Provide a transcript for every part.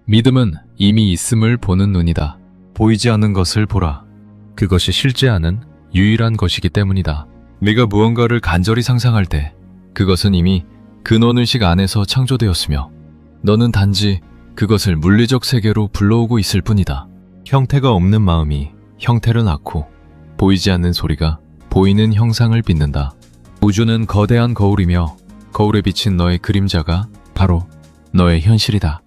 믿음은 이미 있음을 보는 눈이다. 보이지 않는 것을 보라. 그것이 실제하는 유일한 것이기 때문이다. 네가 무언가를 간절히 상상할 때 그것은 이미 근원의식 안에서 창조되었으며 너는 단지 그것을 물리적 세계로 불러오고 있을 뿐이다. 형태가 없는 마음이 형태를 낳고 보이지 않는 소리가 보이는 형상을 빚는다. 우주는 거대한 거울이며 거울에 비친 너의 그림자가 바로 너의 현실이다.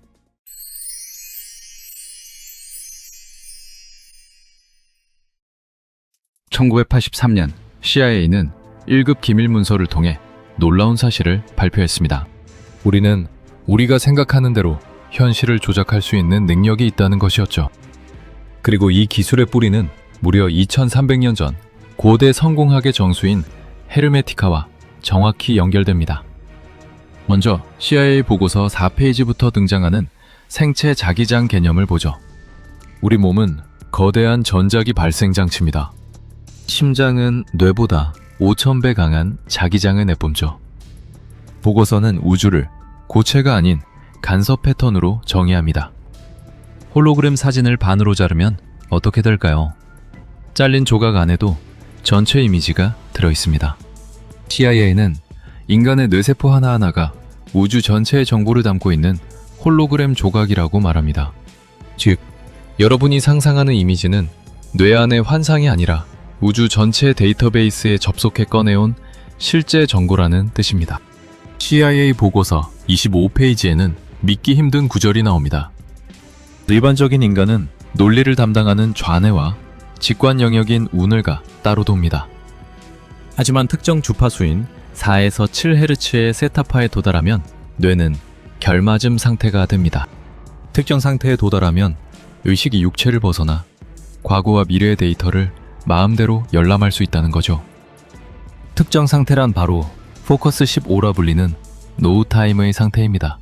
(1983년) CIA는 1급 기밀 문서를 통해 놀라운 사실을 발표했습니다. 우리는 우리가 생각하는 대로 현실을 조작할 수 있는 능력이 있다는 것이었죠. 그리고 이 기술의 뿌리는 무려 2300년 전 고대 성공학의 정수인 헤르메티카와 정확히 연결됩니다. 먼저 CIA 보고서 4페이지부터 등장하는 생체 자기장 개념을 보죠. 우리 몸은 거대한 전자기 발생 장치입니다. 심장은 뇌보다 5000배 강한 자기장을 내뿜죠. 보고서는 우주를 고체가 아닌 간섭 패턴으로 정의합니다. 홀로그램 사진을 반으로 자르면 어떻게 될까요? 잘린 조각 안에도 전체 이미지가 들어있습니다. CIA는 인간의 뇌세포 하나하나가 우주 전체의 정보를 담고 있는 홀로그램 조각이라고 말합니다. 즉, 여러분이 상상하는 이미지는 뇌 안의 환상이 아니라 우주 전체 데이터베이스에 접속해 꺼내온 실제 정보라는 뜻입니다. CIA 보고서 25페이지에는 믿기 힘든 구절이 나옵니다. 일반적인 인간은 논리를 담당하는 좌뇌와 직관 영역인 우뇌가 따로 돕니다. 하지만 특정 주파수인 4에서 7Hz의 세타파에 도달하면 뇌는 결맞음 상태가 됩니다. 특정 상태에 도달하면 의식이 육체를 벗어나 과거와 미래의 데이터를 마음대로 열람할 수 있다는 거죠. 특정 상태란 바로 포커스 15라 불리는 노우 타임의 상태입니다.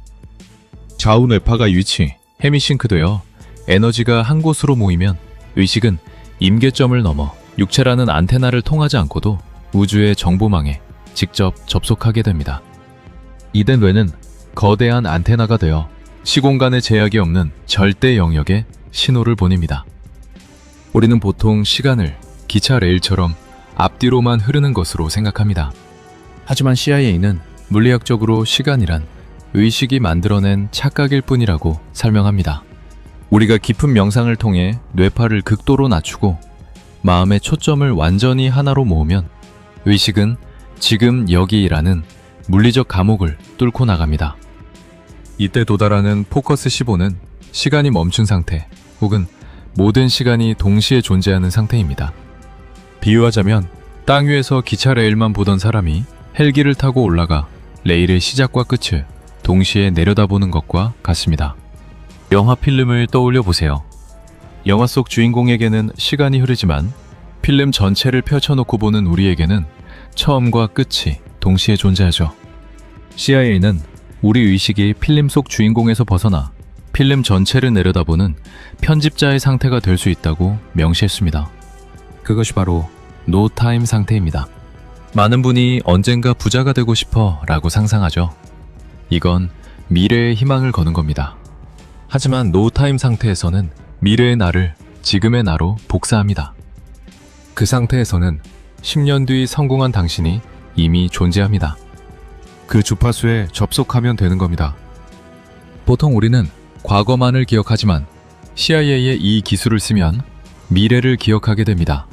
좌우 뇌파가 위치, 헤미싱크되어 에너지가 한 곳으로 모이면 의식은 임계점을 넘어 육체라는 안테나를 통하지 않고도 우주의 정보망에 직접 접속하게 됩니다. 이때 뇌는 거대한 안테나가 되어 시공간의 제약이 없는 절대 영역에 신호를 보냅니다. 우리는 보통 시간을 기차 레일처럼 앞뒤로만 흐르는 것으로 생각합니다. 하지만 CIA는 물리학적으로 시간이란 의식이 만들어낸 착각일 뿐이라고 설명합니다. 우리가 깊은 명상을 통해 뇌파를 극도로 낮추고 마음의 초점을 완전히 하나로 모으면 의식은 지금 여기라는 물리적 감옥을 뚫고 나갑니다. 이때 도달하는 포커스 15는 시간이 멈춘 상태 혹은 모든 시간이 동시에 존재하는 상태입니다. 비유하자면 땅 위에서 기차 레일만 보던 사람이 헬기를 타고 올라가 레일의 시작과 끝을 동시에 내려다보는 것과 같습니다. 영화 필름을 떠올려 보세요. 영화 속 주인공에게는 시간이 흐르지만 필름 전체를 펼쳐놓고 보는 우리에게는 처음과 끝이 동시에 존재하죠. CIA는 우리 의식이 필름 속 주인공에서 벗어나 필름 전체를 내려다보는 편집자의 상태가 될 수 있다고 명시했습니다. 그것이 바로 노 타임 상태입니다. 많은 분이 언젠가 부자가 되고 싶어 라고 상상하죠. 이건 미래의 희망을 거는 겁니다. 하지만 노 타임 상태에서는 미래의 나를 지금의 나로 복사합니다. 그 상태에서는 10년 뒤 성공한 당신이 이미 존재합니다. 그 주파수에 접속하면 되는 겁니다. 보통 우리는 과거만을 기억하지만 CIA의 이 기술을 쓰면 미래를 기억하게 됩니다.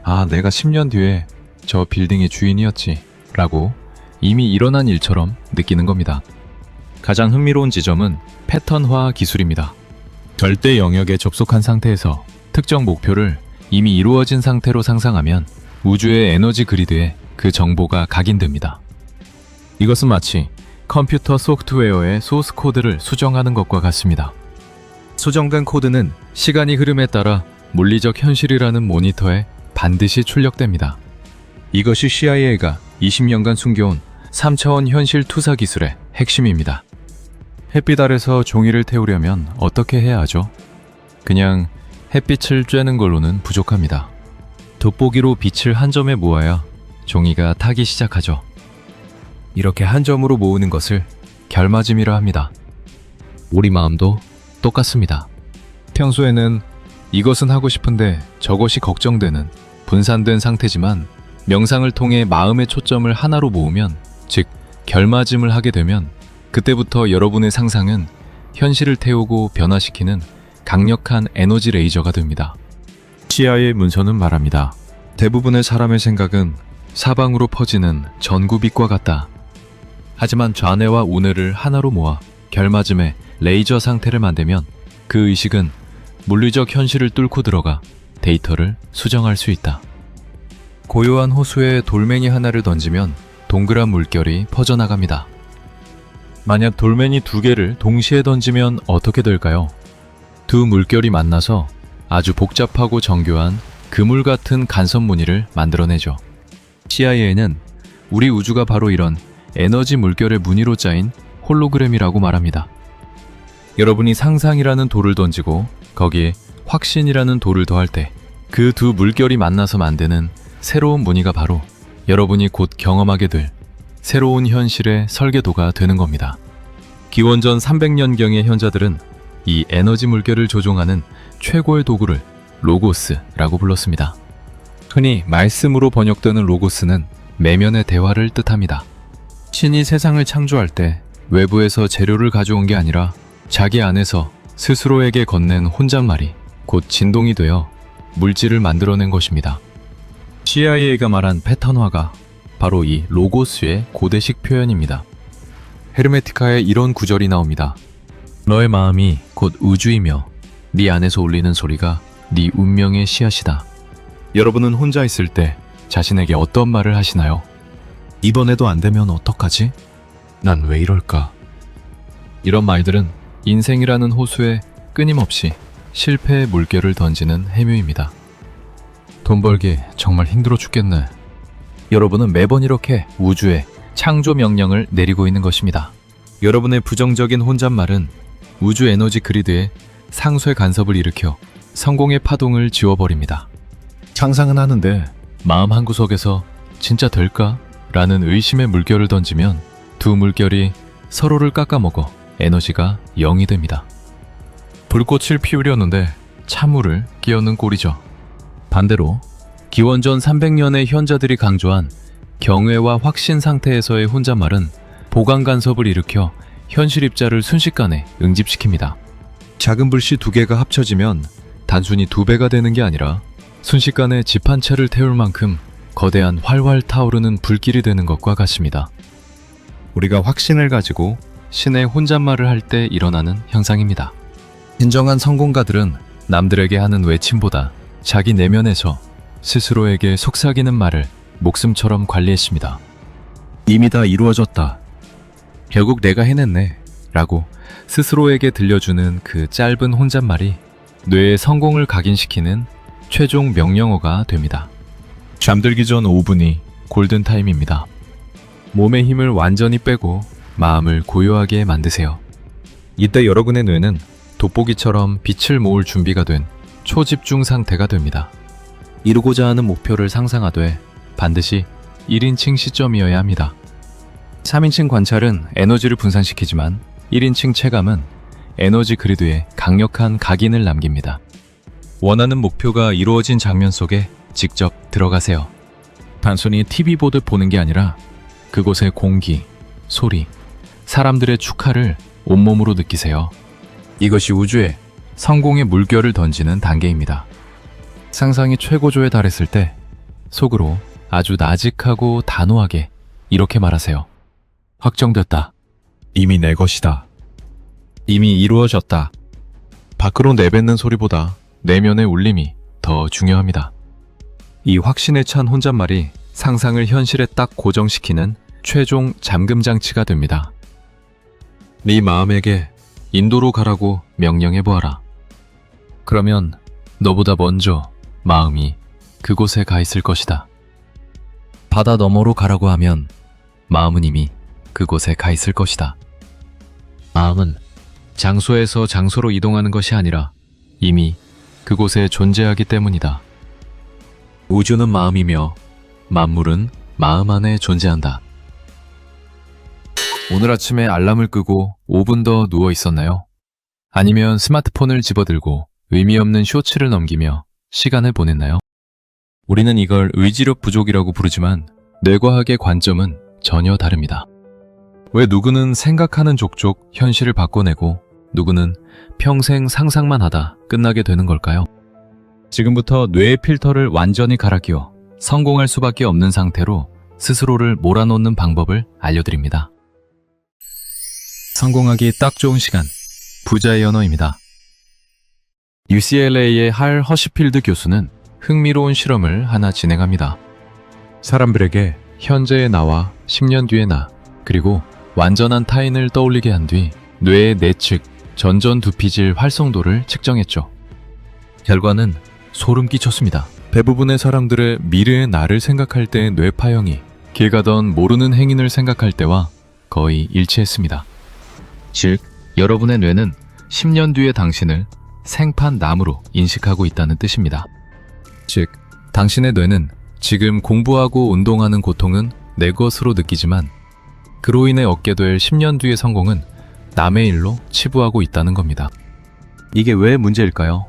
아, 내가 10년 뒤에 저 빌딩의 주인이었지 라고 이미 일어난 일처럼 느끼는 겁니다. 가장 흥미로운 지점은 패턴화 기술입니다. 절대 영역에 접속한 상태에서 특정 목표를 이미 이루어진 상태로 상상하면 우주의 에너지 그리드에 그 정보가 각인됩니다. 이것은 마치 컴퓨터 소프트웨어의 소스 코드를 수정하는 것과 같습니다. 수정된 코드는 시간이 흐름에 따라 물리적 현실이라는 모니터에 반드시 출력됩니다. 이것이 CIA가 20년간 숨겨온 3차원 현실 투사 기술의 핵심입니다. 햇빛 아래서 종이를 태우려면 어떻게 해야 하죠? 그냥 햇빛을 쬐는 걸로는 부족합니다. 돋보기로 빛을 한 점에 모아야 종이가 타기 시작하죠. 이렇게 한 점으로 모으는 것을 결맞음이라 합니다. 우리 마음도 똑같습니다. 평소에는 이것은 하고 싶은데 저것이 걱정되는 분산된 상태지만 명상을 통해 마음의 초점을 하나로 모으면, 즉 결맞음을 하게 되면 그때부터 여러분의 상상은 현실을 태우고 변화시키는 강력한 에너지 레이저가 됩니다. CIA 문서는 말합니다. 대부분의 사람의 생각은 사방으로 퍼지는 전구빛과 같다. 하지만 좌뇌와 우뇌를 하나로 모아 결맞음의 레이저 상태를 만들면 그 의식은 물리적 현실을 뚫고 들어가 데이터를 수정할 수 있다. 고요한 호수에 돌멩이 하나를 던지면 동그란 물결이 퍼져나갑니다. 만약 돌멩이 2개를 동시에 던지면 어떻게 될까요? 두 물결이 만나서 아주 복잡하고 정교한 그물 같은 간섭 무늬를 만들어내죠. CIA는 우리 우주가 바로 이런 에너지 물결의 무늬로 짜인 홀로그램이라고 말합니다. 여러분이 상상이라는 돌을 던지고 거기에 확신이라는 돌을 더할 때 그 두 물결이 만나서 만드는 새로운 무늬가 바로 여러분이 곧 경험하게 될 새로운 현실의 설계도가 되는 겁니다. 기원전 300년경의 현자들은 이 에너지 물결을 조종하는 최고의 도구를 로고스라고 불렀습니다. 흔히 말씀으로 번역되는 로고스는 내면의 대화를 뜻합니다. 신이 세상을 창조할 때 외부에서 재료를 가져온 게 아니라 자기 안에서 스스로에게 건넨 혼잣말이 곧 진동이 되어 물질을 만들어낸 것입니다. CIA가 말한 패턴화가 바로 이 로고스의 고대식 표현입니다. 헤르메티카에 이런 구절이 나옵니다. 너의 마음이 곧 우주이며 네 안에서 울리는 소리가 네 운명의 씨앗이다. 여러분은 혼자 있을 때 자신에게 어떤 말을 하시나요? 이번에도 안 되면 어떡하지? 난 왜 이럴까? 이런 말들은 인생이라는 호수에 끊임없이 실패의 물결을 던지는 해묘입니다. 돈 벌기 정말 힘들어 죽겠네. 여러분은 매번 이렇게 우주에 창조 명령을 내리고 있는 것입니다. 여러분의 부정적인 혼잣말은 우주 에너지 그리드에 상쇄 간섭을 일으켜 성공의 파동을 지워버립니다. 상상은 하는데 마음 한구석에서 진짜 될까? 라는 의심의 물결을 던지면 두 물결이 서로를 깎아먹어 에너지가 0이 됩니다. 불꽃을 피우려는데 찬물을 끼얹는 꼴이죠. 반대로 기원전 300년의 현자들이 강조한 경외와 확신 상태에서의 혼잣말은 보강 간섭을 일으켜 현실 입자를 순식간에 응집시킵니다. 작은 불씨 2개가 합쳐지면 단순히 2배가 되는 게 아니라 순식간에 집 한 채를 태울 만큼 거대한 활활 타오르는 불길이 되는 것과 같습니다. 우리가 확신을 가지고 신의 혼잣말을 할 때 일어나는 현상입니다. 진정한 성공가들은 남들에게 하는 외침보다 자기 내면에서 스스로에게 속삭이는 말을 목숨처럼 관리했습니다. 이미 다 이루어졌다. 결국 내가 해냈네. 라고 스스로에게 들려주는 그 짧은 혼잣말이 뇌의 성공을 각인시키는 최종 명령어가 됩니다. 잠들기 전 5분이 골든타임입니다. 몸의 힘을 완전히 빼고 마음을 고요하게 만드세요. 이때 여러분의 뇌는 돋보기처럼 빛을 모을 준비가 된 초집중 상태가 됩니다. 이루고자 하는 목표를 상상하되 반드시 1인칭 시점이어야 합니다. 3인칭 관찰은 에너지를 분산시키지만 1인칭 체감은 에너지 그리드에 강력한 각인을 남깁니다. 원하는 목표가 이루어진 장면 속에 직접 들어가세요. 단순히 TV 보듯 보는 게 아니라 그곳의 공기, 소리, 사람들의 축하를 온몸으로 느끼세요. 이것이 우주에 성공의 물결을 던지는 단계입니다. 상상이 최고조에 달했을 때 속으로 아주 나직하고 단호하게 이렇게 말하세요. 확정됐다. 이미 내 것이다. 이미 이루어졌다. 밖으로 내뱉는 소리보다 내면의 울림이 더 중요합니다. 이 확신에 찬 혼잣말이 상상을 현실에 딱 고정시키는 최종 잠금 장치가 됩니다. 네 마음에게 인도로 가라고 명령해 보아라. 그러면 너보다 먼저 마음이 그곳에 가 있을 것이다. 바다 너머로 가라고 하면 마음은 이미 그곳에 가 있을 것이다. 마음은 장소에서 장소로 이동하는 것이 아니라 이미 그곳에 존재하기 때문이다. 우주는 마음이며 만물은 마음 안에 존재한다. 오늘 아침에 알람을 끄고 5분 더 누워 있었나요? 아니면 스마트폰을 집어들고 의미 없는 쇼츠를 넘기며 시간을 보냈나요? 우리는 이걸 의지력 부족이라고 부르지만 뇌과학의 관점은 전혀 다릅니다. 왜 누구는 생각하는 족족 현실을 바꿔내고 누구는 평생 상상만 하다 끝나게 되는 걸까요? 지금부터 뇌의 필터를 완전히 갈아 끼워 성공할 수밖에 없는 상태로 스스로를 몰아넣는 방법을 알려드립니다. 성공하기 딱 좋은 시간, 부자의 언어입니다. UCLA의 할 허시필드 교수는 흥미로운 실험을 하나 진행합니다. 사람들에게 현재의 나와 10년 뒤의 나, 그리고 완전한 타인을 떠올리게 한 뒤 뇌의 내측 전전두피질 활성도를 측정했죠. 결과는 소름 끼쳤습니다. 대부분의 사람들의 미래의 나를 생각할 때의 뇌 파형이 길 가던 모르는 행인을 생각할 때와 거의 일치했습니다. 즉, 여러분의 뇌는 10년 뒤의 당신을 생판 남으로 인식하고 있다는 뜻입니다. 즉, 당신의 뇌는 지금 공부하고 운동하는 고통은 내 것으로 느끼지만 그로 인해 얻게 될 10년 뒤의 성공은 남의 일로 치부하고 있다는 겁니다. 이게 왜 문제일까요?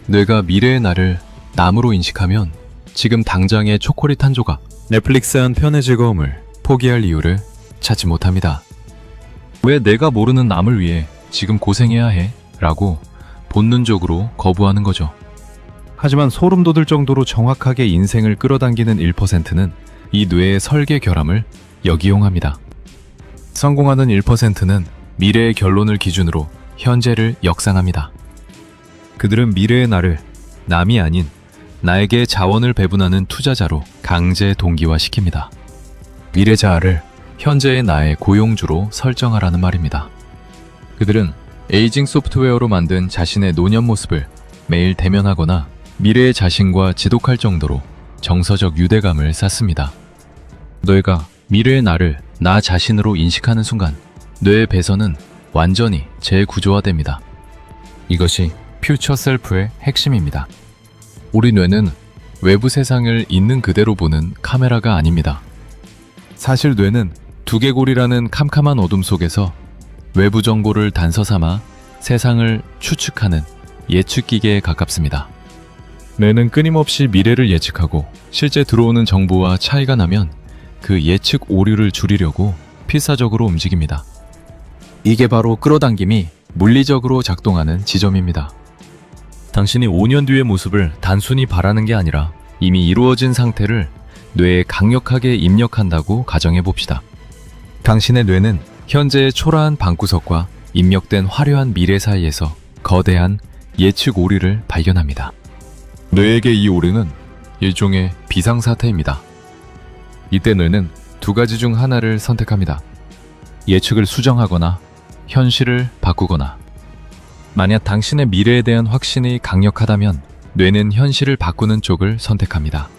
뇌가 미래의 나를 남으로 인식하면 지금 당장의 초콜릿 한 조각, 넷플릭스 한 편의 즐거움을 포기할 이유를 찾지 못합니다. 왜 내가 모르는 남을 위해 지금 고생해야 해? 라고 본능적으로 거부하는 거죠. 하지만 소름 돋을 정도로 정확하게 인생을 끌어당기는 1%는 이 뇌의 설계 결함을 역이용합니다. 성공하는 1%는 미래의 결론을 기준으로 현재를 역산합니다. 그들은 미래의 나를 남이 아닌 나에게 자원을 배분하는 투자자로 강제 동기화시킵니다. 미래 자아를 현재의 나의 고용주로 설정하라는 말입니다. 그들은 에이징 소프트웨어로 만든 자신의 노년 모습을 매일 대면하거나 미래의 자신과 지독할 정도로 정서적 유대감을 쌓습니다. 뇌가 미래의 나를 나 자신으로 인식하는 순간 뇌의 배선은 완전히 재구조화됩니다. 이것이 퓨처 셀프의 핵심입니다. 우리 뇌는 외부 세상을 있는 그대로 보는 카메라가 아닙니다. 사실 뇌는 두개골이라는 캄캄한 어둠 속에서 외부 정보를 단서 삼아 세상을 추측하는 예측기계에 가깝습니다. 뇌는 끊임없이 미래를 예측하고 실제 들어오는 정보와 차이가 나면 그 예측 오류를 줄이려고 필사적으로 움직입니다. 이게 바로 끌어당김이 물리적으로 작동하는 지점입니다. 당신이 5년 뒤의 모습을 단순히 바라는 게 아니라 이미 이루어진 상태를 뇌에 강력하게 입력한다고 가정해 봅시다. 당신의 뇌는 현재의 초라한 방구석과 입력된 화려한 미래 사이에서 거대한 예측 오류를 발견합니다. 뇌에게 이 오류는 일종의 비상사태입니다. 이때 뇌는 두 가지 중 하나를 선택합니다. 예측을 수정하거나 현실을 바꾸거나. 만약 당신의 미래에 대한 확신이 강력하다면 뇌는 현실을 바꾸는 쪽을 선택합니다.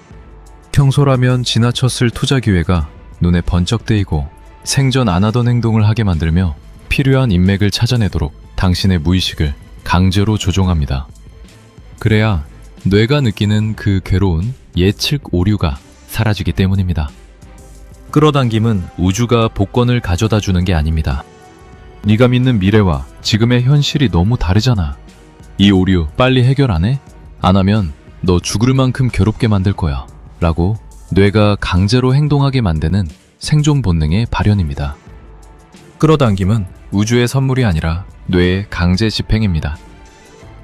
평소라면 지나쳤을 투자 기회가 눈에 번쩍 뜨이고 생전 안 하던 행동을 하게 만들며 필요한 인맥을 찾아내도록 당신의 무의식을 강제로 조종합니다. 그래야 뇌가 느끼는 그 괴로운 예측 오류가 사라지기 때문입니다. 끌어당김은 우주가 복권을 가져다 주는 게 아닙니다. 네가 믿는 미래와 지금의 현실이 너무 다르잖아. 이 오류 빨리 해결 안 해? 안 하면 너 죽을 만큼 괴롭게 만들 거야. 라고 뇌가 강제로 행동하게 만드는 생존 본능의 발현입니다. 끌어당김은 우주의 선물이 아니라 뇌의 강제 집행입니다.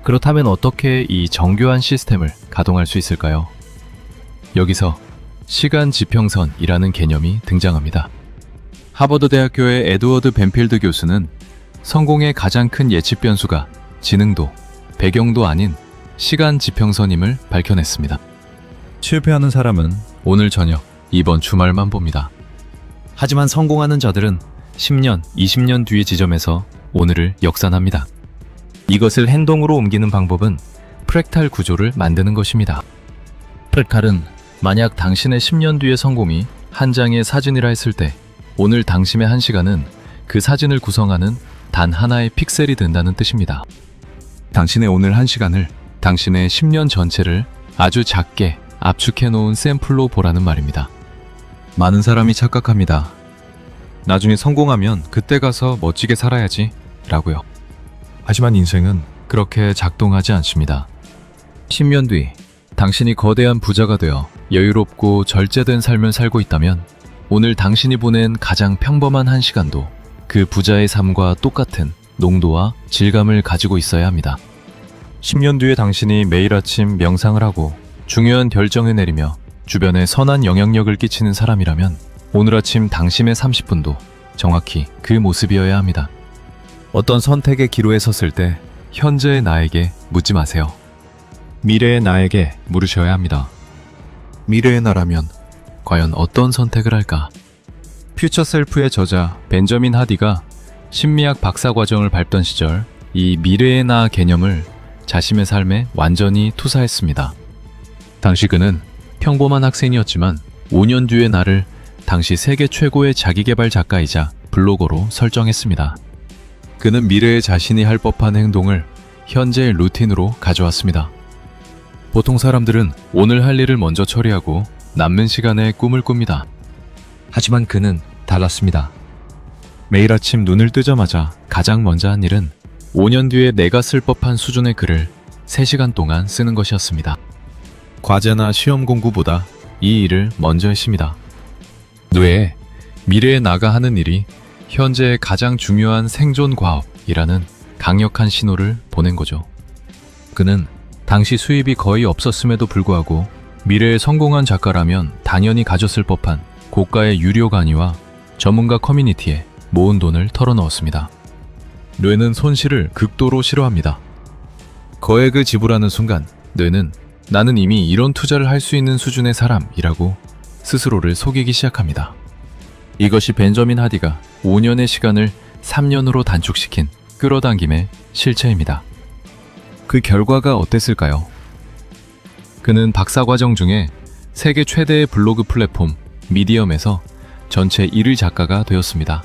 그렇다면 어떻게 이 정교한 시스템을 가동할 수 있을까요? 여기서 시간 지평선이라는 개념이 등장합니다. 하버드 대학교의 에드워드 벤필드 교수는 성공의 가장 큰 예측 변수가 지능도, 배경도 아닌 시간 지평선임을 밝혀냈습니다. 실패하는 사람은 오늘 저녁, 이번 주말만 봅니다. 하지만 성공하는 자들은 10년, 20년 뒤의 지점에서 오늘을 역산합니다. 이것을 행동으로 옮기는 방법은 프랙탈 구조를 만드는 것입니다. 프랙탈은 만약 당신의 10년 뒤의 성공이 한 장의 사진이라 했을 때 오늘 당신의 1시간은 그 사진을 구성하는 단 하나의 픽셀이 된다는 뜻입니다. 당신의 오늘 1시간을 당신의 10년 전체를 아주 작게 압축해 놓은 샘플로 보라는 말입니다. 많은 사람이 착각합니다. 나중에 성공하면 그때 가서 멋지게 살아야지 라고요. 하지만 인생은 그렇게 작동하지 않습니다. 10년 뒤 당신이 거대한 부자가 되어 여유롭고 절제된 삶을 살고 있다면 오늘 당신이 보낸 가장 평범한 한 시간도 그 부자의 삶과 똑같은 농도와 질감을 가지고 있어야 합니다. 10년 뒤에 당신이 매일 아침 명상을 하고 중요한 결정을 내리며 주변에 선한 영향력을 끼치는 사람이라면 오늘 아침 당신의 30분도 정확히 그 모습이어야 합니다. 어떤 선택의 기로에 섰을 때 현재의 나에게 묻지 마세요. 미래의 나에게 물으셔야 합니다. 미래의 나라면 과연 어떤 선택을 할까? 퓨처 셀프의 저자 벤저민 하디가 심리학 박사과정을 밟던 시절 이 미래의 나 개념을 자신의 삶에 완전히 투사했습니다. 당시 그는 평범한 학생이었지만 5년 뒤의 나를 당시 세계 최고의 자기계발 작가이자 블로거로 설정했습니다. 그는 미래의 자신이 할 법한 행동을 현재의 루틴으로 가져왔습니다. 보통 사람들은 오늘 할 일을 먼저 처리하고 남는 시간에 꿈을 꿉니다. 하지만 그는 달랐습니다. 매일 아침 눈을 뜨자마자 가장 먼저 한 일은 5년 뒤에 내가 쓸 법한 수준의 글을 3시간 동안 쓰는 것이었습니다. 과제나 시험 공부보다 이 일을 먼저 했습니다. 뇌에 미래에 나가 하는 일이 현재의 가장 중요한 생존 과업이라는 강력한 신호를 보낸 거죠. 그는 당시 수입이 거의 없었음에도 불구하고 미래에 성공한 작가라면 당연히 가졌을 법한 고가의 유료 강의와 전문가 커뮤니티에 모은 돈을 털어넣었습니다. 뇌는 손실을 극도로 싫어합니다. 거액을 지불하는 순간 뇌는 나는 이미 이런 투자를 할 수 있는 수준의 사람이라고 스스로를 속이기 시작합니다. 이것이 벤저민 하디가 5년의 시간을 3년으로 단축시킨 끌어당김의 실체입니다. 그 결과가 어땠을까요? 그는 박사과정 중에 세계 최대의 블로그 플랫폼 미디엄에서 전체 1위 작가가 되었습니다.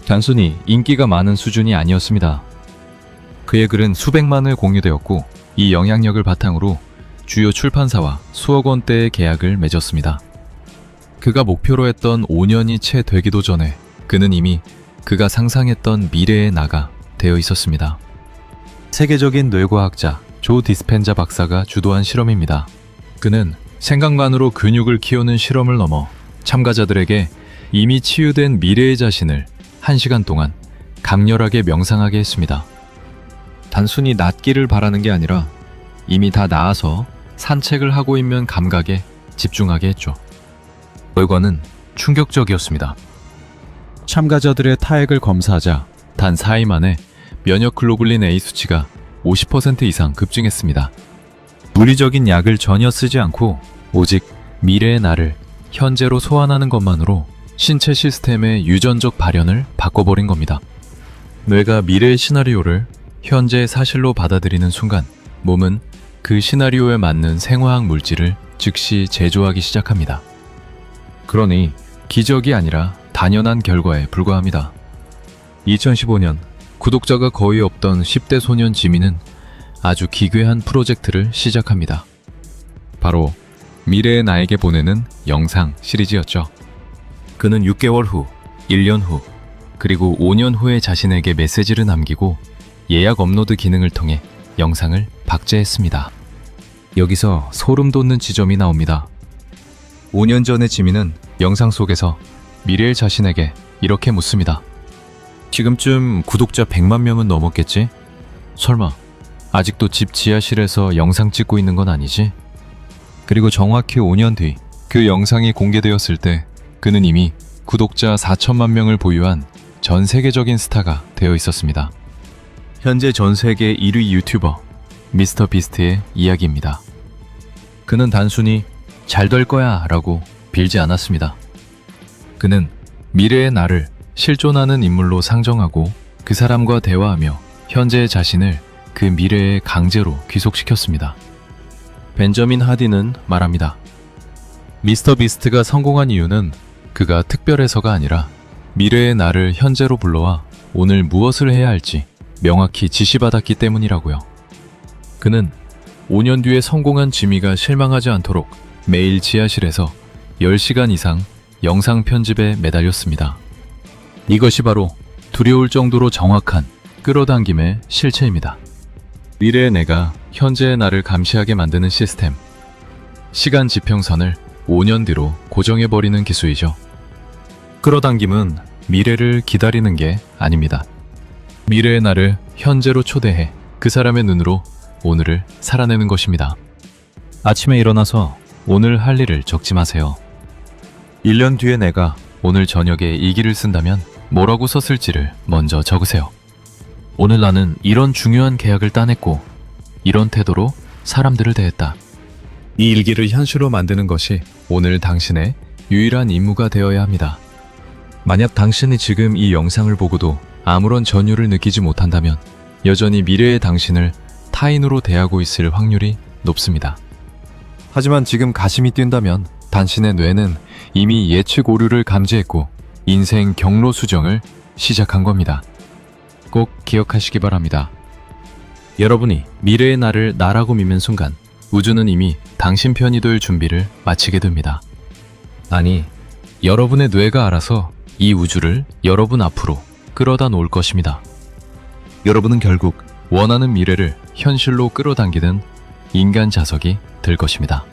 단순히 인기가 많은 수준이 아니었습니다. 그의 글은 수백만을 공유되었고 이 영향력을 바탕으로 주요 출판사와 수억 원대의 계약을 맺었습니다. 그가 목표로 했던 5년이 채 되기도 전에 그는 이미 그가 상상했던 미래의 나가 되어 있었습니다. 세계적인 뇌과학자 조 디스펜자 박사가 주도한 실험입니다. 그는 생각만으로 근육을 키우는 실험을 넘어 참가자들에게 이미 치유된 미래의 자신을 1시간 동안 강렬하게 명상하게 했습니다. 단순히 낫기를 바라는 게 아니라 이미 다 나아서 산책을 하고 있는 감각에 집중하게 했죠. 결과는 충격적이었습니다. 참가자들의 타액을 검사하자 단 4일 만에 면역 글로불린 A 수치가 50% 이상 급증했습니다. 물리적인 약을 전혀 쓰지 않고 오직 미래의 나를 현재로 소환하는 것만으로 신체 시스템의 유전적 발현을 바꿔버린 겁니다. 뇌가 미래의 시나리오를 현재의 사실로 받아들이는 순간 몸은 그 시나리오에 맞는 생화학 물질을 즉시 제조하기 시작합니다. 그러니 기적이 아니라 당연한 결과에 불과합니다. 2015년 구독자가 거의 없던 10대 소년 지민은 아주 기괴한 프로젝트를 시작합니다. 바로 미래의 나에게 보내는 영상 시리즈였죠. 그는 6개월 후, 1년 후, 그리고 5년 후에 자신에게 메시지를 남기고 예약 업로드 기능을 통해 영상을 박제했습니다. 여기서 소름 돋는 지점이 나옵니다. 5년 전의 지민은 영상 속에서 미래의 자신에게 이렇게 묻습니다. 지금쯤 구독자 100만 명은 넘었겠지? 설마 아직도 집 지하실에서 영상 찍고 있는 건 아니지? 그리고 정확히 5년 뒤 그 영상이 공개되었을 때 그는 이미 구독자 4천만 명을 보유한 전 세계적인 스타가 되어 있었습니다. 현재 전 세계 1위 유튜버 미스터 비스트의 이야기입니다. 그는 단순히 잘 될 거야 라고 빌지 않았습니다. 그는 미래의 나를 실존하는 인물로 상정하고 그 사람과 대화하며 현재의 자신을 그 미래에 강제로 귀속시켰습니다. 벤저민 하디는 말합니다. 미스터 비스트가 성공한 이유는 그가 특별해서가 아니라 미래의 나를 현재로 불러와 오늘 무엇을 해야 할지 명확히 지시받았기 때문이라고요. 그는 5년 뒤에 성공한 지미가 실망하지 않도록 매일 지하실에서 10시간 이상 영상 편집에 매달렸습니다. 이것이 바로 두려울 정도로 정확한 끌어당김의 실체입니다. 미래의 내가 현재의 나를 감시하게 만드는 시스템. 시간 지평선을 5년 뒤로 고정해버리는 기술이죠. 끌어당김은 미래를 기다리는 게 아닙니다. 미래의 나를 현재로 초대해 그 사람의 눈으로 오늘을 살아내는 것입니다. 아침에 일어나서 오늘 할 일을 적지 마세요. 1년 뒤에 내가 오늘 저녁에 이 길을 쓴다면 뭐라고 썼을지를 먼저 적으세요. 오늘 나는 이런 중요한 계약을 따냈고 이런 태도로 사람들을 대했다. 이 일기를 현실로 만드는 것이 오늘 당신의 유일한 임무가 되어야 합니다. 만약 당신이 지금 이 영상을 보고도 아무런 전율을 느끼지 못한다면 여전히 미래의 당신을 타인으로 대하고 있을 확률이 높습니다. 하지만 지금 가심이 뛴다면 당신의 뇌는 이미 예측 오류를 감지했고 인생 경로 수정을 시작한 겁니다. 꼭 기억하시기 바랍니다. 여러분이 미래의 나를 나라고 믿는 순간 우주는 이미 당신 편이 될 준비를 마치게 됩니다. 아니, 여러분의 뇌가 알아서 이 우주를 여러분 앞으로 끌어다 놓을 것입니다. 여러분은 결국 원하는 미래를 현실로 끌어당기는 인간 자석이 될 것입니다.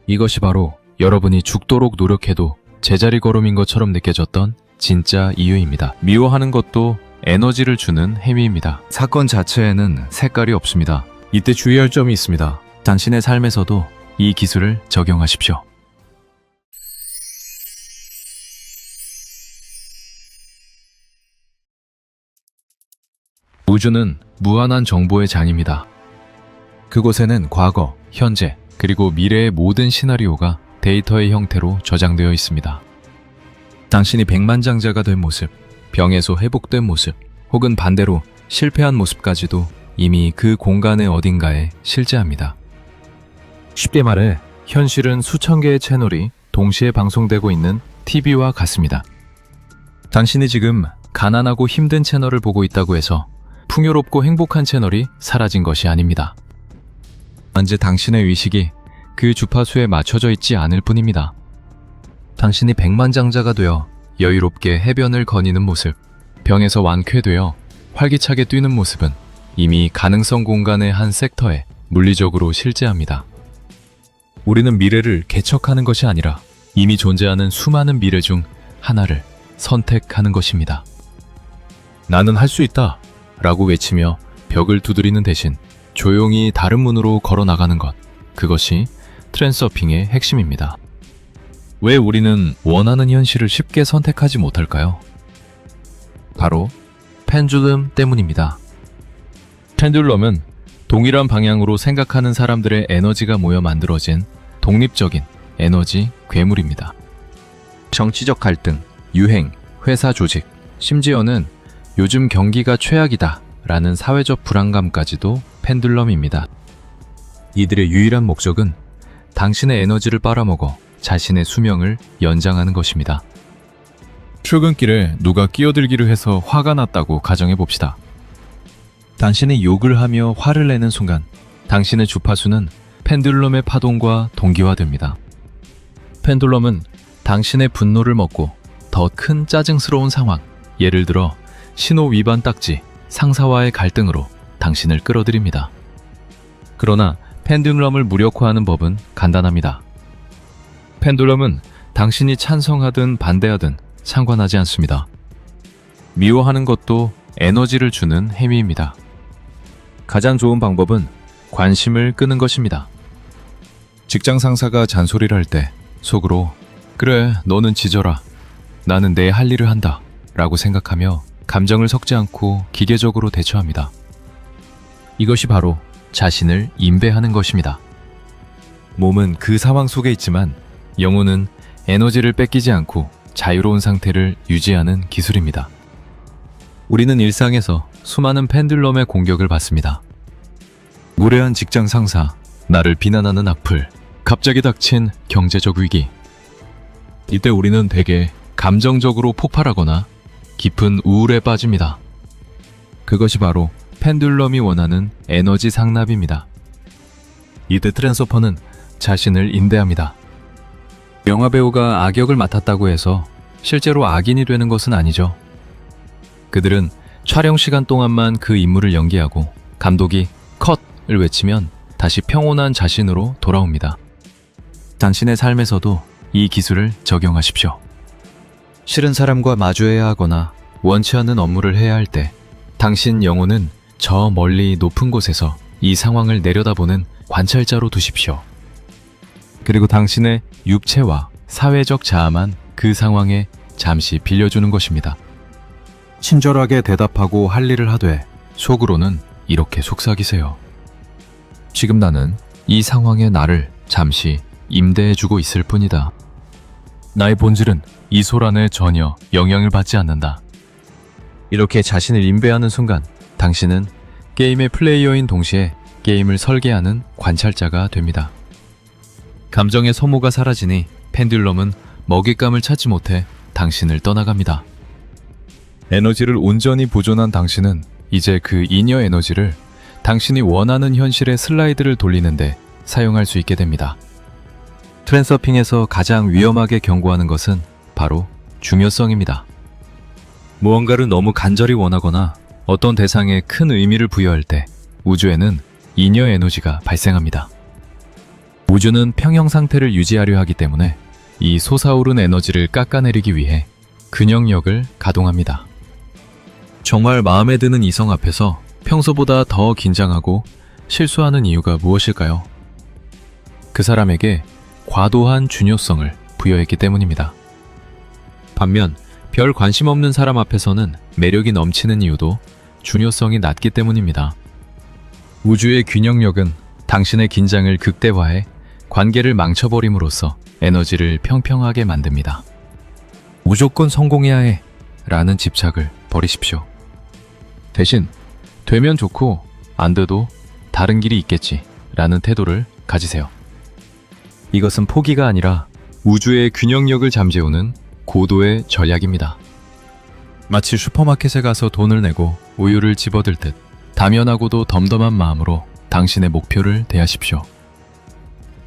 이것이 바로 여러분이 죽도록 노력해도 제자리 걸음인 것처럼 느껴졌던 진짜 이유입니다. 미워하는 것도 에너지를 주는 행위입니다. 사건 자체에는 색깔이 없습니다. 이때 주의할 점이 있습니다. 당신의 삶에서도 이 기술을 적용하십시오. 우주는 무한한 정보의 장입니다. 그곳에는 과거, 현재, 그리고 미래의 모든 시나리오가 데이터의 형태로 저장되어 있습니다. 당신이 백만장자가 된 모습, 병에서 회복된 모습, 혹은 반대로 실패한 모습까지도 이미 그 공간의 어딘가에 실제합니다. 쉽게 말해 현실은 수천 개의 채널이 동시에 방송되고 있는 TV와 같습니다. 당신이 지금 가난하고 힘든 채널을 보고 있다고 해서 풍요롭고 행복한 채널이 사라진 것이 아닙니다. 단지 당신의 의식이 그 주파수에 맞춰져 있지 않을 뿐입니다. 당신이 백만장자가 되어 여유롭게 해변을 거니는 모습, 병에서 완쾌되어 활기차게 뛰는 모습은 이미 가능성 공간의 한 섹터에 물리적으로 실제합니다. 우리는 미래를 개척하는 것이 아니라 이미 존재하는 수많은 미래 중 하나를 선택하는 것입니다. 나는 할 수 있다 라고 외치며 벽을 두드리는 대신 조용히 다른 문으로 걸어 나가는 것, 그것이 트랜서핑의 핵심입니다. 왜 우리는 원하는 현실을 쉽게 선택하지 못할까요? 바로 펜듈럼 때문입니다. 펜듈럼은 동일한 방향으로 생각하는 사람들의 에너지가 모여 만들어진 독립적인 에너지 괴물입니다. 정치적 갈등, 유행, 회사 조직, 심지어는 요즘 경기가 최악이다 라는 사회적 불안감까지도 펜듈럼입니다. 이들의 유일한 목적은 당신의 에너지를 빨아먹어 자신의 수명을 연장하는 것입니다. 출근길에 누가 끼어들기를 해서 화가 났다고 가정해봅시다. 당신이 욕을 하며 화를 내는 순간 당신의 주파수는 펜듈럼의 파동과 동기화됩니다. 펜듈럼은 당신의 분노를 먹고 더 큰 짜증스러운 상황, 예를 들어 신호 위반 딱지, 상사와의 갈등으로 당신을 끌어들입니다. 그러나 펜듈럼을 무력화하는 법은 간단합니다. 펜듈럼은 당신이 찬성하든 반대하든 상관하지 않습니다. 미워하는 것도 에너지를 주는 행위입니다. 가장 좋은 방법은 관심을 끄는 것입니다. 직장 상사가 잔소리를 할 때 속으로 그래, 너는 지져라. 나는 내 할 일을 한다. 라고 생각하며 감정을 섞지 않고 기계적으로 대처합니다. 이것이 바로 자신을 인배하는 것입니다. 몸은 그 상황 속에 있지만 영혼은 에너지를 뺏기지 않고 자유로운 상태를 유지하는 기술입니다. 우리는 일상에서 수많은 펜듈럼의 공격을 받습니다. 무례한 직장 상사, 나를 비난하는 악플, 갑자기 닥친 경제적 위기. 이때 우리는 대개 감정적으로 폭발하거나 깊은 우울에 빠집니다. 그것이 바로 펜듈럼이 원하는 에너지 상납입니다. 이때 트랜서퍼는 자신을 인대합니다. 영화배우가 악역을 맡았다고 해서 실제로 악인이 되는 것은 아니죠. 그들은 촬영 시간 동안만 그 인물을 연기하고 감독이 컷을 외치면 다시 평온한 자신으로 돌아옵니다. 당신의 삶에서도 이 기술을 적용하십시오. 싫은 사람과 마주해야 하거나 원치 않는 업무를 해야 할 때 당신 영혼은 저 멀리 높은 곳에서 이 상황을 내려다보는 관찰자로 두십시오. 그리고 당신의 육체와 사회적 자아만 그 상황에 잠시 빌려주는 것입니다. 친절하게 대답하고 할 일을 하되 속으로는 이렇게 속삭이세요. 지금 나는 이 상황에 나를 잠시 임대해주고 있을 뿐이다. 나의 본질은 이 소란에 전혀 영향을 받지 않는다. 이렇게 자신을 임배하는 순간 당신은 게임의 플레이어인 동시에 게임을 설계하는 관찰자가 됩니다. 감정의 소모가 사라지니 펜듈럼은 먹잇감을 찾지 못해 당신을 떠나갑니다. 에너지를 온전히 보존한 당신은 이제 그 잉여 에너지를 당신이 원하는 현실의 슬라이드를 돌리는데 사용할 수 있게 됩니다. 트랜서핑에서 가장 위험하게 경고하는 것은 바로 중요성입니다. 무언가를 너무 간절히 원하거나 어떤 대상에 큰 의미를 부여할 때 우주에는 잉여 에너지가 발생합니다. 우주는 평형 상태를 유지하려 하기 때문에 이 솟아오른 에너지를 깎아내리기 위해 균형력을 가동합니다. 정말 마음에 드는 이성 앞에서 평소보다 더 긴장하고 실수하는 이유가 무엇일까요? 그 사람에게 과도한 중요성을 부여했기 때문입니다. 반면 별 관심 없는 사람 앞에서는 매력이 넘치는 이유도 중요성이 낮기 때문입니다. 우주의 균형력은 당신의 긴장을 극대화해 관계를 망쳐버림으로써 에너지를 평평하게 만듭니다. 무조건 성공해야 해 라는 집착을 버리십시오. 대신 되면 좋고 안 돼도 다른 길이 있겠지 라는 태도를 가지세요. 이것은 포기가 아니라 우주의 균형력을 잠재우는 고도의 전략입니다. 마치 슈퍼마켓에 가서 돈을 내고 우유를 집어들 듯 다면하고도 덤덤한 마음으로 당신의 목표를 대하십시오.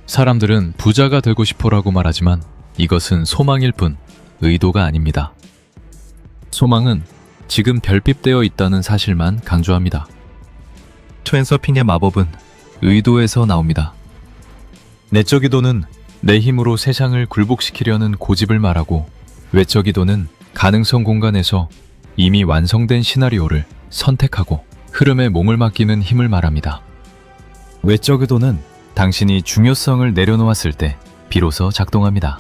사람들은 부자가 되고 싶어라고 말하지만 이것은 소망일 뿐 의도가 아닙니다. 소망은 지금 결핍되어 있다는 사실만 강조합니다. 트랜서핑의 마법은 의도에서 나옵니다. 내적 의도는 내 힘으로 세상을 굴복시키려는 고집을 말하고 외적 의도는 가능성 공간에서 이미 완성된 시나리오를 선택하고 흐름에 몸을 맡기는 힘을 말합니다. 외적 의도는 당신이 중요성을 내려놓았을 때 비로소 작동합니다.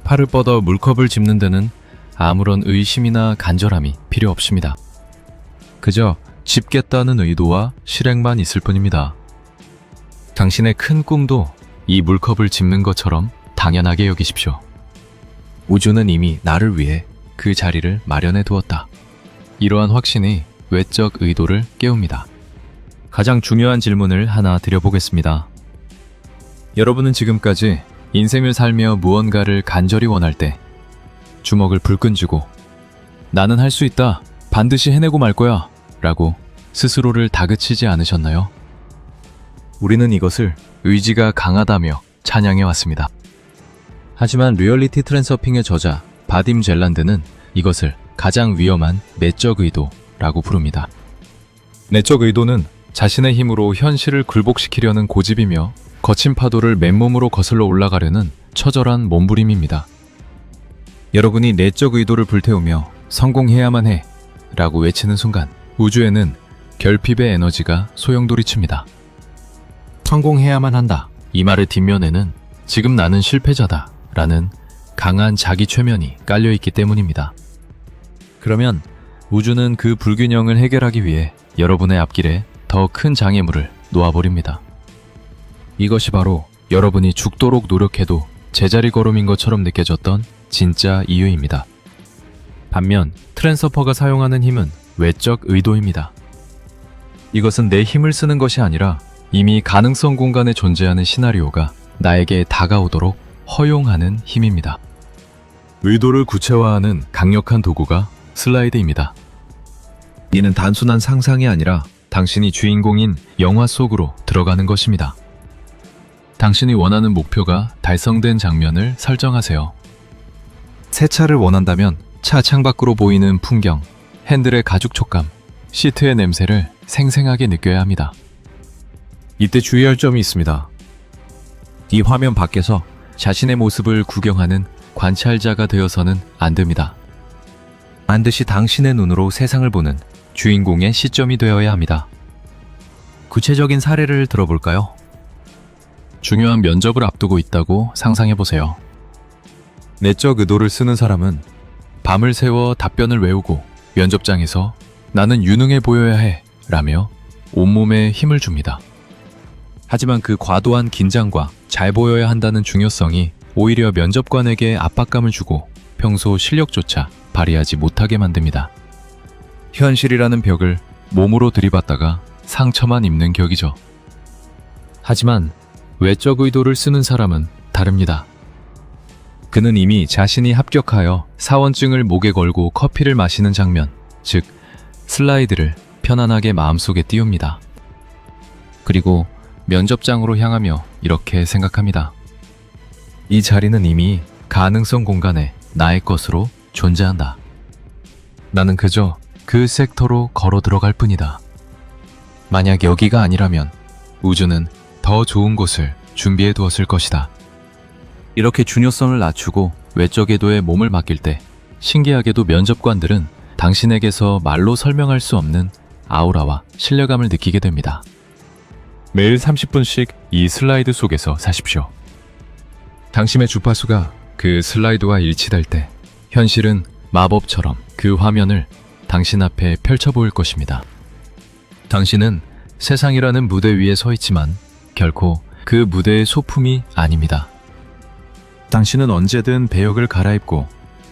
팔을 뻗어 물컵을 짚는 데는 아무런 의심이나 간절함이 필요 없습니다. 그저 짚겠다는 의도와 실행만 있을 뿐입니다. 당신의 큰 꿈도 이 물컵을 짚는 것처럼 당연하게 여기십시오. 우주는 이미 나를 위해 그 자리를 마련해 두었다. 이러한 확신이 외적 의도를 깨웁니다. 가장 중요한 질문을 하나 드려보겠습니다. 여러분은 지금까지 인생을 살며 무언가를 간절히 원할 때 주먹을 불끈 쥐고 나는 할 수 있다, 반드시 해내고 말 거야 라고 스스로를 다그치지 않으셨나요? 우리는 이것을 의지가 강하다며 찬양해 왔습니다. 하지만 리얼리티 트랜서핑의 저자 바딤 젤란드는 이것을 가장 위험한 내적 의도라고 부릅니다. 내적 의도는 자신의 힘으로 현실을 굴복시키려는 고집이며 거친 파도를 맨몸으로 거슬러 올라가려는 처절한 몸부림입니다. 여러분이 내적 의도를 불태우며 성공해야만 해 라고 외치는 순간 우주에는 결핍의 에너지가 소용돌이칩니다. 성공해야만 한다. 이 말의 뒷면에는 지금 나는 실패자다 라는 강한 자기 최면이 깔려있기 때문입니다. 그러면 우주는 그 불균형을 해결하기 위해 여러분의 앞길에 더 큰 장애물을 놓아버립니다. 이것이 바로 여러분이 죽도록 노력해도 제자리 걸음인 것처럼 느껴졌던 진짜 이유입니다. 반면 트랜서퍼가 사용하는 힘은 외적 의도입니다. 이것은 내 힘을 쓰는 것이 아니라 이미 가능성 공간에 존재하는 시나리오가 나에게 다가오도록 허용하는 힘입니다. 의도를 구체화하는 강력한 도구가 슬라이드입니다. 이는 단순한 상상이 아니라 당신이 주인공인 영화 속으로 들어가는 것입니다. 당신이 원하는 목표가 달성된 장면을 설정하세요. 새 차를 원한다면 차 창밖으로 보이는 풍경, 핸들의 가죽 촉감, 시트의 냄새를 생생하게 느껴야 합니다. 이때 주의할 점이 있습니다. 이 화면 밖에서 자신의 모습을 구경하는 관찰자가 되어서는 안 됩니다. 반드시 당신의 눈으로 세상을 보는 주인공의 시점이 되어야 합니다. 구체적인 사례를 들어볼까요? 중요한 면접을 앞두고 있다고 상상해보세요. 내적 의도를 쓰는 사람은 밤을 새워 답변을 외우고 면접장에서 나는 유능해 보여야 해 라며 온몸에 힘을 줍니다. 하지만 그 과도한 긴장과 잘 보여야 한다는 중요성이 오히려 면접관에게 압박감을 주고 평소 실력조차 발휘하지 못하게 만듭니다. 현실이라는 벽을 몸으로 들이받다가 상처만 입는 격이죠. 하지만 외적 의도를 쓰는 사람은 다릅니다. 그는 이미 자신이 합격하여 사원증을 목에 걸고 커피를 마시는 장면, 즉 슬라이드를 편안하게 마음속에 띄웁니다. 그리고 면접장으로 향하며 이렇게 생각합니다. 이 자리는 이미 가능성 공간에 나의 것으로 존재한다. 나는 그저 그 섹터로 걸어 들어갈 뿐이다. 만약 여기가 아니라면 우주는 더 좋은 곳을 준비해 두었을 것이다. 이렇게 중요성을 낮추고 외적 의도에 몸을 맡길 때 신기하게도 면접관들은 당신에게서 말로 설명할 수 없는 아우라와 신뢰감을 느끼게 됩니다. 매일 30분씩 이 슬라이드 속에서 사십시오. 당신의 주파수가 그 슬라이드와 일치될 때 현실은 마법처럼 그 화면을 당신 앞에 펼쳐 보일 것입니다. 당신은 세상이라는 무대 위에 서 있지만 결코 그 무대의 소품이 아닙니다. 당신은 언제든 배역을 갈아입고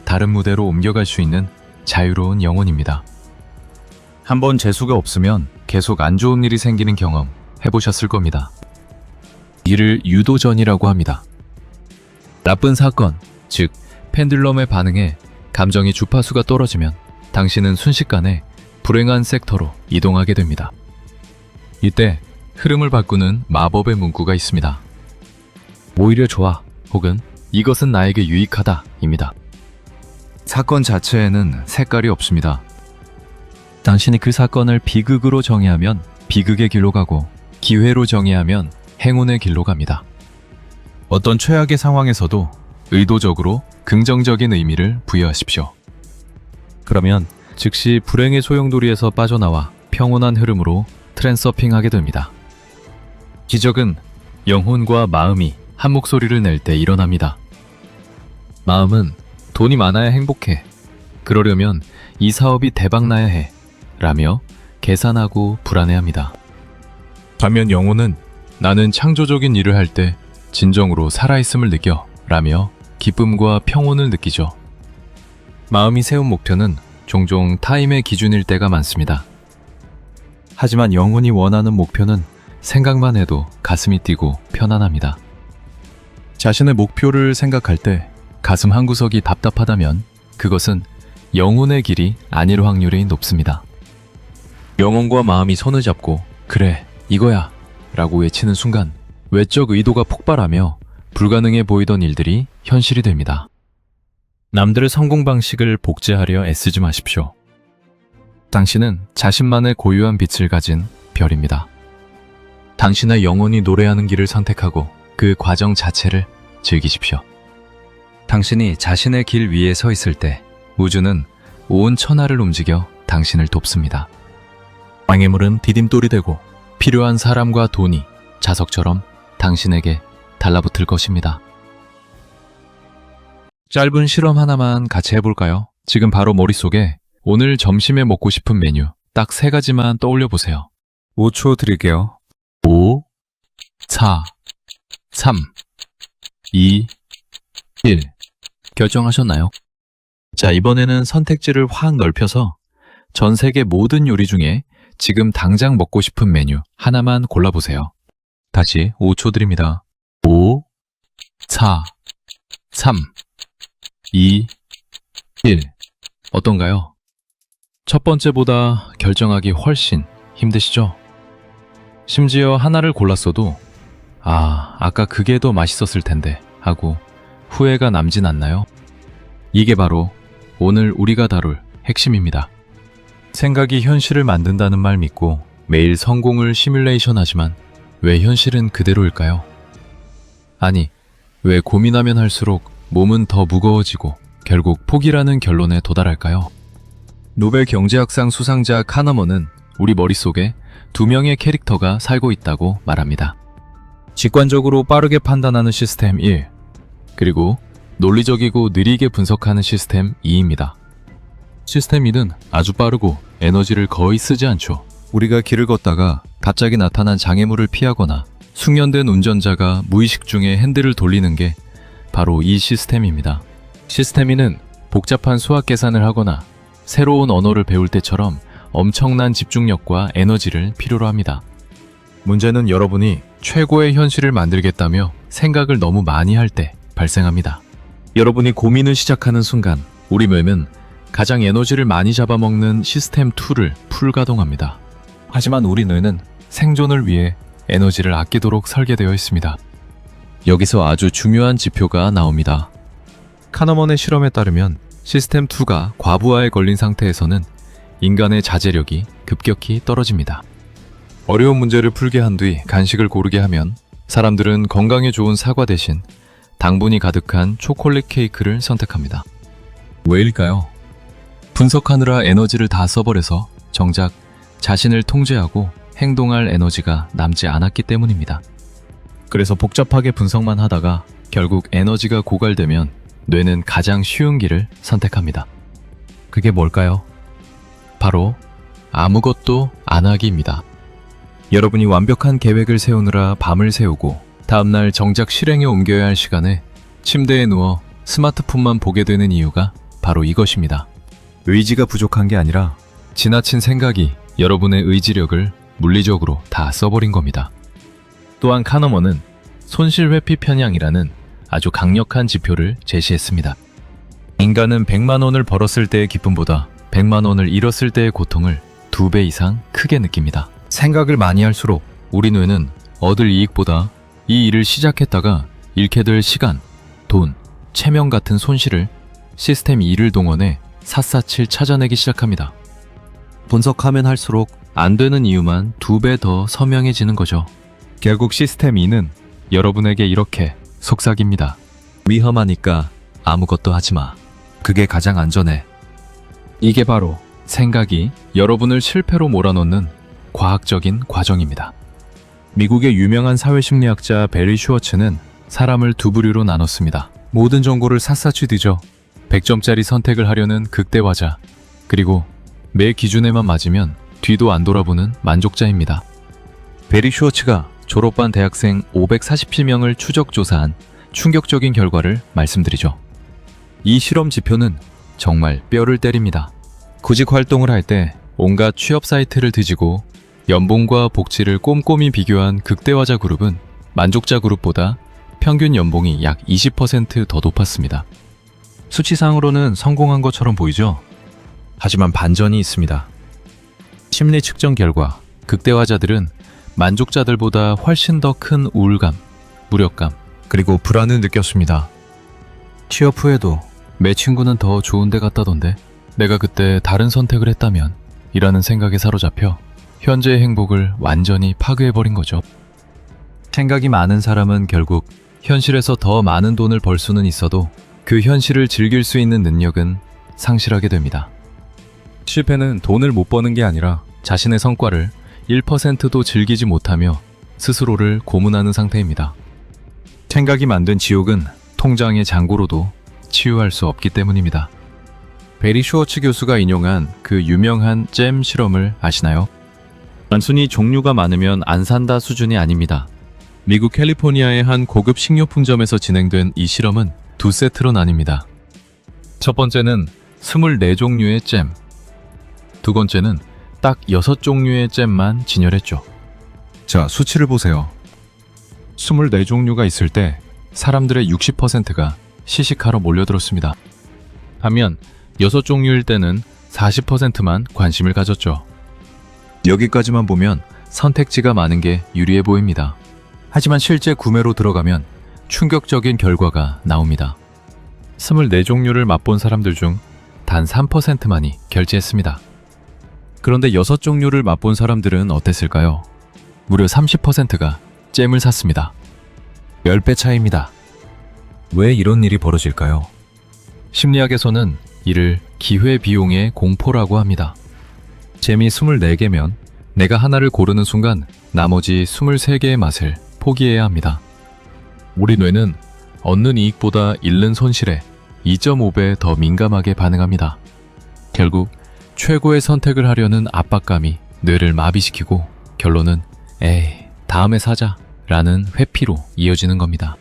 다른 무대로 옮겨갈 수 있는 자유로운 영혼입니다. 한번 재수가 없으면 계속 안 좋은 일이 생기는 경험 해보셨을 겁니다. 이를 유도전이라고 합니다. 나쁜 사건, 즉 펜듈럼의 반응에 감정의 주파수가 떨어지면 당신은 순식간에 불행한 섹터로 이동하게 됩니다. 이때 흐름을 바꾸는 마법의 문구가 있습니다. 오히려 좋아 혹은 이것은 나에게 유익하다 입니다. 사건 자체에는 색깔이 없습니다. 당신이 그 사건을 비극으로 정의하면 비극의 길로 가고 기회로 정의하면 행운의 길로 갑니다. 어떤 최악의 상황에서도 의도적으로 긍정적인 의미를 부여하십시오. 그러면 즉시 불행의 소용돌이에서 빠져나와 평온한 흐름으로 트랜서핑하게 됩니다. 기적은 영혼과 마음이 한 목소리를 낼 때 일어납니다. 마음은 돈이 많아야 행복해. 그러려면 이 사업이 대박나야 해. 라며 계산하고 불안해합니다. 반면 영혼은 나는 창조적인 일을 할 때 진정으로 살아있음을 느껴 라며 기쁨과 평온을 느끼죠. 마음이 세운 목표는 종종 타임의 기준일 때가 많습니다. 하지만 영혼이 원하는 목표는 생각만 해도 가슴이 뛰고 편안합니다. 자신의 목표를 생각할 때 가슴 한구석이 답답하다면 그것은 영혼의 길이 아닐 확률이 높습니다. 영혼과 마음이 손을 잡고 그래 이거야 라고 외치는 순간 외적 의도가 폭발하며 불가능해 보이던 일들이 현실이 됩니다. 남들의 성공 방식을 복제하려 애쓰지 마십시오. 당신은 자신만의 고유한 빛을 가진 별입니다. 당신의 영혼이 노래하는 길을 선택하고 그 과정 자체를 즐기십시오. 당신이 자신의 길 위에 서 있을 때 우주는 온 천하를 움직여 당신을 돕습니다. 장애물은 디딤돌이 되고 필요한 사람과 돈이 자석처럼 당신에게 달라붙을 것입니다. 짧은 실험 하나만 같이 해볼까요? 지금 바로 머릿속에 오늘 점심에 먹고 싶은 메뉴 딱 3가지만 떠올려 보세요. 5초 드릴게요. 5, 4, 3, 2, 1. 결정하셨나요? 자, 이번에는 선택지를 확 넓혀서 전 세계 모든 요리 중에 지금 당장 먹고 싶은 메뉴 하나만 골라보세요. 다시 5초 드립니다. 5, 4, 3, 2, 1. 어떤가요? 첫 번째보다 결정하기 훨씬 힘드시죠? 심지어 하나를 골랐어도 아까 그게 더 맛있었을 텐데 하고 후회가 남진 않나요? 이게 바로 오늘 우리가 다룰 핵심입니다. 생각이 현실을 만든다는 말 믿고 매일 성공을 시뮬레이션 하지만 왜 현실은 그대로일까요? 아니, 왜 고민하면 할수록 몸은 더 무거워지고 결국 포기라는 결론에 도달할까요? 노벨 경제학상 수상자 카너먼은 우리 머릿속에 두 명의 캐릭터가 살고 있다고 말합니다. 직관적으로 빠르게 판단하는 시스템 1, 그리고 논리적이고 느리게 분석하는 시스템 2입니다. 시스템 1은 아주 빠르고 에너지를 거의 쓰지 않죠. 우리가 길을 걷다가 갑자기 나타난 장애물을 피하거나 숙련된 운전자가 무의식 중에 핸들을 돌리는 게 바로 이 시스템입니다. 시스템 2는 복잡한 수학 계산을 하거나 새로운 언어를 배울 때처럼 엄청난 집중력과 에너지를 필요로 합니다. 문제는 여러분이 최고의 현실을 만들겠다며 생각을 너무 많이 할 때 발생합니다. 여러분이 고민을 시작하는 순간 우리 몸은 가장 에너지를 많이 잡아먹는 시스템 2를 풀가동합니다. 하지만 우리 뇌는 생존을 위해 에너지를 아끼도록 설계되어 있습니다. 여기서 아주 중요한 지표가 나옵니다. 카너먼의 실험에 따르면 시스템 2가 과부하에 걸린 상태에서는 인간의 자제력이 급격히 떨어집니다. 어려운 문제를 풀게 한 뒤 간식을 고르게 하면 사람들은 건강에 좋은 사과 대신 당분이 가득한 초콜릿 케이크를 선택합니다. 왜일까요? 분석하느라 에너지를 다 써버려서 정작 자신을 통제하고 행동할 에너지가 남지 않았기 때문입니다. 그래서 복잡하게 분석만 하다가 결국 에너지가 고갈되면 뇌는 가장 쉬운 길을 선택합니다. 그게 뭘까요? 바로 아무것도 안 하기입니다. 여러분이 완벽한 계획을 세우느라 밤을 새우고 다음날 정작 실행에 옮겨야 할 시간에 침대에 누워 스마트폰만 보게 되는 이유가 바로 이것입니다. 의지가 부족한 게 아니라 지나친 생각이 여러분의 의지력을 물리적으로 다 써버린 겁니다. 또한 카너먼은 손실 회피 편향이라는 아주 강력한 지표를 제시했습니다. 인간은 100만 원을 벌었을 때의 기쁨보다 100만 원을 잃었을 때의 고통을 2배 이상 크게 느낍니다. 생각을 많이 할수록 우리 뇌는 얻을 이익보다 이 일을 시작했다가 잃게 될 시간, 돈, 체면 같은 손실을 시스템 2를 동원해 샅샅이 찾아내기 시작합니다. 분석하면 할수록 안 되는 이유만 2배 더 선명해지는 거죠. 결국 시스템 2는 여러분에게 이렇게 속삭입니다. 위험하니까 아무것도 하지 마. 그게 가장 안전해. 이게 바로 생각이 여러분을 실패로 몰아넣는 과학적인 과정입니다. 미국의 유명한 사회심리학자 베리 슈워츠는 사람을 두 부류로 나눴습니다. 모든 정보를 샅샅이 뒤져 100점짜리 선택을 하려는 극대화자, 그리고 매 기준에만 맞으면 뒤도 안 돌아보는 만족자입니다. 베리 슈워츠가 졸업반 대학생 547명을 추적 조사한 충격적인 결과를 말씀드리죠. 이 실험 지표는 정말 뼈를 때립니다. 구직 활동을 할 때 온갖 취업 사이트를 뒤지고 연봉과 복지를 꼼꼼히 비교한 극대화자 그룹은 만족자 그룹보다 평균 연봉이 약 20% 더 높았습니다. 수치상으로는 성공한 것처럼 보이죠? 하지만 반전이 있습니다. 심리 측정 결과 극대화자들은 만족자들보다 훨씬 더 큰 우울감, 무력감, 그리고 불안을 느꼈습니다. 취업 후에도 내 친구는 더 좋은 데 갔다던데 내가 그때 다른 선택을 했다면 이라는 생각에 사로잡혀 현재의 행복을 완전히 파괴해버린 거죠. 생각이 많은 사람은 결국 현실에서 더 많은 돈을 벌 수는 있어도 그 현실을 즐길 수 있는 능력은 상실하게 됩니다. 실패는 돈을 못 버는 게 아니라 자신의 성과를 1%도 즐기지 못하며 스스로를 고문하는 상태입니다. 생각이 만든 지옥은 통장의 잔고로도 치유할 수 없기 때문입니다. 베리 슈워츠 교수가 인용한 그 유명한 잼 실험을 아시나요? 단순히 종류가 많으면 안 산다 수준이 아닙니다. 미국 캘리포니아의 한 고급 식료품점에서 진행된 이 실험은 2세트로 나뉩니다. 첫 번째는 24종류의 잼, 두 번째는 딱 6종류의 잼만 진열했죠. 자, 수치를 보세요. 24종류가 있을 때 사람들의 60%가 시식하러 몰려들었습니다. 반면 6종류일 때는 40%만 관심을 가졌죠. 여기까지만 보면 선택지가 많은 게 유리해 보입니다. 하지만 실제 구매로 들어가면 충격적인 결과가 나옵니다. 24종류를 맛본 사람들 중 단 3%만이 결제했습니다. 그런데 6종류를 맛본 사람들은 어땠을까요? 무려 30%가 잼을 샀습니다. 10배 차이입니다. 왜 이런 일이 벌어질까요? 심리학에서는 이를 기회비용의 공포라고 합니다. 잼이 24개면 내가 하나를 고르는 순간 나머지 23개의 맛을 포기해야 합니다. 우리 뇌는 얻는 이익보다 잃는 손실에 2.5배 더 민감하게 반응합니다. 결국 최고의 선택을 하려는 압박감이 뇌를 마비시키고 결론은 에이, 다음에 사자 라는 회피로 이어지는 겁니다.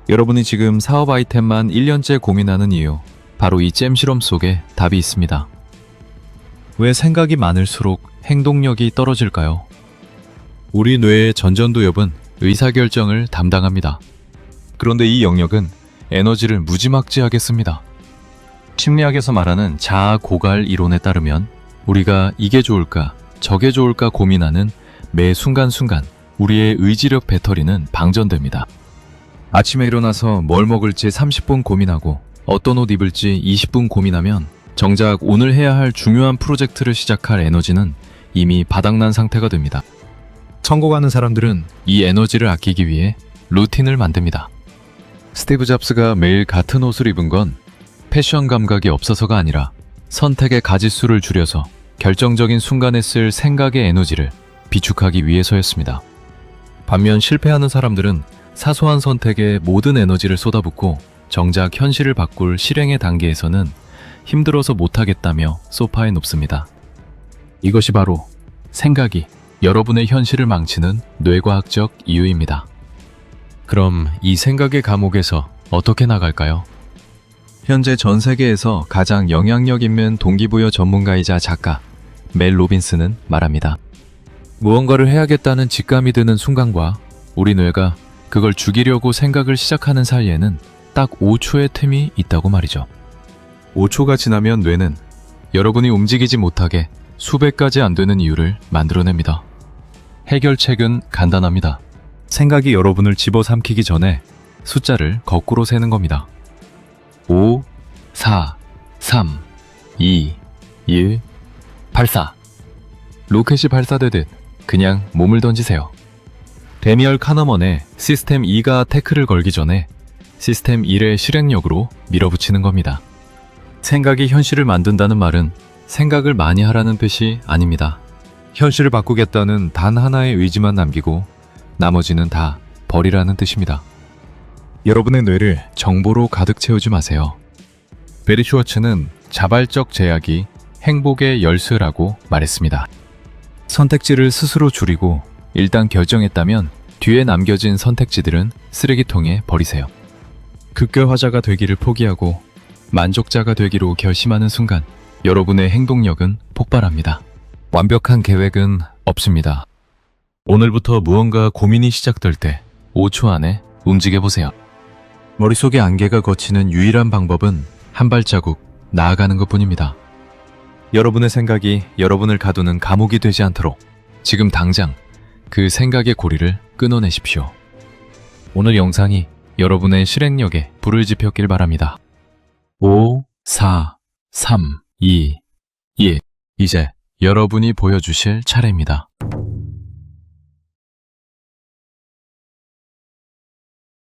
여러분이 지금 사업 아이템만 1년째 고민하는 이유, 바로 이 잼 실험 속에 답이 있습니다. 왜 생각이 많을수록 행동력이 떨어질까요? 우리 뇌의 전전두엽은 의사결정을 담당합니다. 그런데 이 영역은 에너지를 무지막지하게 씁니다. 심리학에서 말하는 자아 고갈 이론에 따르면 우리가 이게 좋을까, 저게 좋을까 고민하는 매 순간순간 우리의 의지력 배터리는 방전됩니다. 아침에 일어나서 뭘 먹을지 30분 고민하고 어떤 옷 입을지 20분 고민하면 정작 오늘 해야 할 중요한 프로젝트를 시작할 에너지는 이미 바닥난 상태가 됩니다. 성공하는 사람들은 이 에너지를 아끼기 위해 루틴을 만듭니다. 스티브 잡스가 매일 같은 옷을 입은 건 패션 감각이 없어서가 아니라 선택의 가짓수를 줄여서 결정적인 순간에 쓸 생각의 에너지를 비축하기 위해서였습니다. 반면 실패하는 사람들은 사소한 선택에 모든 에너지를 쏟아붓고 정작 현실을 바꿀 실행의 단계에서는 힘들어서 못하겠다며 소파에 눕습니다. 이것이 바로 생각이 여러분의 현실을 망치는 뇌과학적 이유입니다. 그럼 이 생각의 감옥에서 어떻게 나갈까요? 현재 전 세계에서 가장 영향력 있는 동기부여 전문가이자 작가 멜 로빈스는 말합니다. 무언가를 해야겠다는 직감이 드는 순간과 우리 뇌가 그걸 죽이려고 생각을 시작하는 사이에는 딱 5초의 틈이 있다고 말이죠. 5초가 지나면 뇌는 여러분이 움직이지 못하게 수백 가지 안 되는 이유를 만들어냅니다. 해결책은 간단합니다. 생각이 여러분을 집어삼키기 전에 숫자를 거꾸로 세는 겁니다. 5, 4, 3, 2, 1, 발사! 로켓이 발사되듯 그냥 몸을 던지세요. 데미얼 카너먼의 시스템 2가 태클을 걸기 전에 시스템 1의 실행력으로 밀어붙이는 겁니다. 생각이 현실을 만든다는 말은 생각을 많이 하라는 뜻이 아닙니다. 현실을 바꾸겠다는 단 하나의 의지만 남기고 나머지는 다 버리라는 뜻입니다. 여러분의 뇌를 정보로 가득 채우지 마세요. 베리 슈워츠는 자발적 제약이 행복의 열쇠라고 말했습니다. 선택지를 스스로 줄이고 일단 결정했다면 뒤에 남겨진 선택지들은 쓰레기통에 버리세요. 극결화자가 되기를 포기하고 만족자가 되기로 결심하는 순간 여러분의 행동력은 폭발합니다. 완벽한 계획은 없습니다. 오늘부터 무언가 고민이 시작될 때 5초 안에 움직여보세요. 머릿속의 안개가 걷히는 유일한 방법은 한 발자국 나아가는 것뿐입니다. 여러분의 생각이 여러분을 가두는 감옥이 되지 않도록 지금 당장 그 생각의 고리를 끊어내십시오. 오늘 영상이 여러분의 실행력에 불을 지폈길 바랍니다. 5, 4, 3, 2, 1. 이제 여러분이 보여주실 차례입니다.